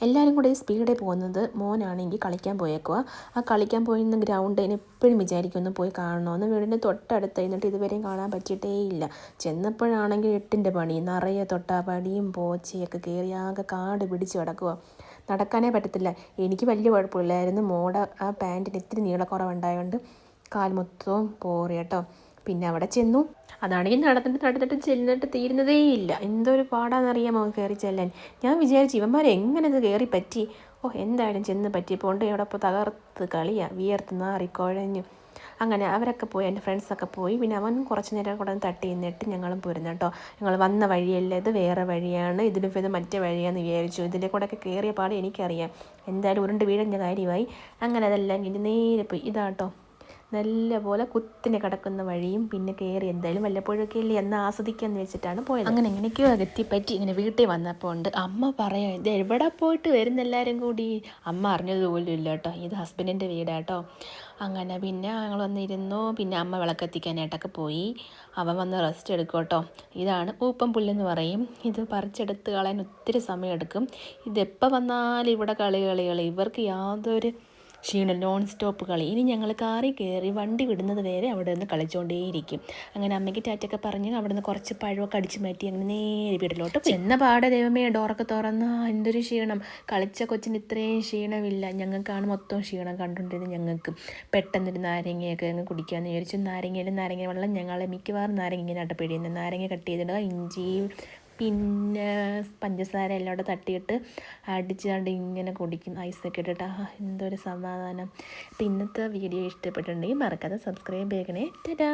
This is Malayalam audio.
എല്ലാവരും കൂടെ ഈ സ്പീഡിൽ പോകുന്നത്. മോനാണെങ്കിൽ കളിക്കാൻ പോയേക്കുക. ആ കളിക്കാൻ പോയിരുന്ന ഗ്രൗണ്ട് എപ്പോഴും വിചാരിക്കും ഒന്ന് പോയി കാണണമെന്ന്. വീടിൻ്റെ തൊട്ടടുത്ത് എന്നിട്ട് ഇതുവരെയും കാണാൻ പറ്റിയിട്ടേ ഇല്ല. ചെന്നപ്പോഴാണെങ്കിൽ 8ൻ്റെ പണി, നിറയെ തൊട്ടാപ്പടിയും പോച്ചയൊക്കെ കയറി ആകെ കാട് പിടിച്ച് കിടക്കുക. നടക്കാനേ പറ്റത്തില്ല. എനിക്ക് വലിയ കുഴപ്പമില്ലായിരുന്നു. മോടെ ആ പാൻറ്റിന് ഇത്തിരി നീളക്കുറവുണ്ടായതുകൊണ്ട് കാൽ മൊത്തവും പോറി കേട്ടോ. പിന്നെ അവിടെ ചെന്നു. അതാണെങ്കിൽ നടന്നിട്ട് ചെല്ലിട്ട് തീരുന്നതേ ഇല്ല. എന്തൊരു പാടാന്നറിയാമോ കയറി ചെല്ലാൻ. ഞാൻ വിചാരിച്ചു ഇവന്മാരെങ്ങനെ ഇത് കയറി പറ്റി. എന്തായാലും ചെന്ന് പറ്റിയപ്പോൾ അവിടെ ഇപ്പോൾ തകർത്ത് കളിയാണ്, വിയർത്ത് നാറിക്കുഴഞ്ഞു. അങ്ങനെ അവരൊക്കെ പോയി, എൻ്റെ ഫ്രണ്ട്സൊക്കെ പോയി. പിന്നെ അവൻ കുറച്ച് നേരം കൂടെ തട്ടി നിന്നിട്ട് ഞങ്ങളും പോരുന്നു കേട്ടോ. ഞങ്ങൾ വന്ന വഴിയല്ല, ഇത് വേറെ വഴിയാണ്, ഇതിലിപ്പോൾ ഇത് മറ്റേ വഴിയാണെന്ന് വിചാരിച്ചു. ഇതിൻ്റെ കൂടെയൊക്കെ കയറിയ പാട് എനിക്കറിയാം. എന്തായാലും ഉരുണ്ട് വീഴേണ്ട കാര്യമായി. അങ്ങനെ അതെല്ലാം കഴിഞ്ഞ് നേരെ പോയി. ഇതാട്ടോ നല്ല പോലെ കുത്തിന് കിടക്കുന്ന വഴിയും. പിന്നെ കയറി എന്തായാലും വല്ലപ്പോഴൊക്കെ ഇല്ലേ എന്ന് ആസ്വദിക്കാമെന്ന് വെച്ചിട്ടാണ് പോയത്. അങ്ങനെ എങ്ങനെയൊക്കെയോ അകത്തിപ്പറ്റി ഇങ്ങനെ വീട്ടിൽ വന്നപ്പോൾ ഉണ്ട് അമ്മ പറയാം, ഇത് എവിടെ പോയിട്ട് വരുന്നെല്ലാവരും കൂടി. അമ്മ അറിഞ്ഞതുപോലും ഇല്ല കേട്ടോ. ഇത് ഹസ്ബൻഡിൻ്റെ വീടാട്ടോ. അങ്ങനെ പിന്നെ ഞങ്ങൾ വന്നിരുന്നു. പിന്നെ അമ്മ വിളക്കെത്തിക്കാനായിട്ടൊക്കെ പോയി. അവൻ വന്ന് റെസ്റ്റ് എടുക്കും കേട്ടോ. ഇതാണ് ഊപ്പം പുല്ലെന്ന് പറയും. ഇത് പറിച്ചെടുത്ത് കളയാൻ ഒത്തിരി സമയമെടുക്കും. ഇതെപ്പോൾ വന്നാലും ഇവിടെ കളി. ഇവർക്ക് യാതൊരു ക്ഷീണം, നോൺ സ്റ്റോപ്പ് കളി. ഇനി ഞങ്ങൾ കാറിൽ കയറി വണ്ടി വിടുന്നത് വരെ അവിടെ നിന്ന് കളിച്ചുകൊണ്ടേയിരിക്കും. അങ്ങനെ അമ്മയ്ക്ക് ടാറ്റൊക്കെ പറഞ്ഞ് അവിടെ നിന്ന് കുറച്ച് പഴമൊക്കെ അടിച്ച് മാറ്റി അങ്ങനെ നേരെ വീട്ടിലോട്ട് പോയി. ചെന്ന പാടെ ദൈവമേ ഡോറൊക്കെ തുറന്ന് എന്തൊരു ക്ഷീണം. കളിച്ച കൊച്ചിന് ഇത്രയും ക്ഷീണമില്ല. ഞങ്ങൾക്കാണ് മൊത്തം ക്ഷീണം കണ്ടുകൊണ്ടിരുന്നത്. ഞങ്ങൾക്ക് പെട്ടെന്നൊരു നാരങ്ങയൊക്കെ അങ്ങ് കുടിക്കാമെന്ന് വിചാരിച്ചു. നാരങ്ങ വെള്ളം ഞങ്ങൾ മിക്കവാറും നാരങ്ങ ഇങ്ങനെ പിഴിയുന്നത്. നാരങ്ങ കട്ട് ചെയ്തിടുക, ഇഞ്ചി പിന്നെ പഞ്ചസാര എല്ലാം കൂടെ തട്ടിയിട്ട് അടിച്ചാണ്ട് ഇങ്ങനെ കുടിക്കും, ഐസൊക്കെ ഇട്ടിട്ട്. എന്തൊരു സമാധാനം. അപ്പോൾ ഇന്നത്തെ വീഡിയോ ഇഷ്ടപ്പെട്ടിട്ടുണ്ടെങ്കിൽ മറക്കാതെ സബ്സ്ക്രൈബ് ചെയ്യണേ. ടാറ്റാ.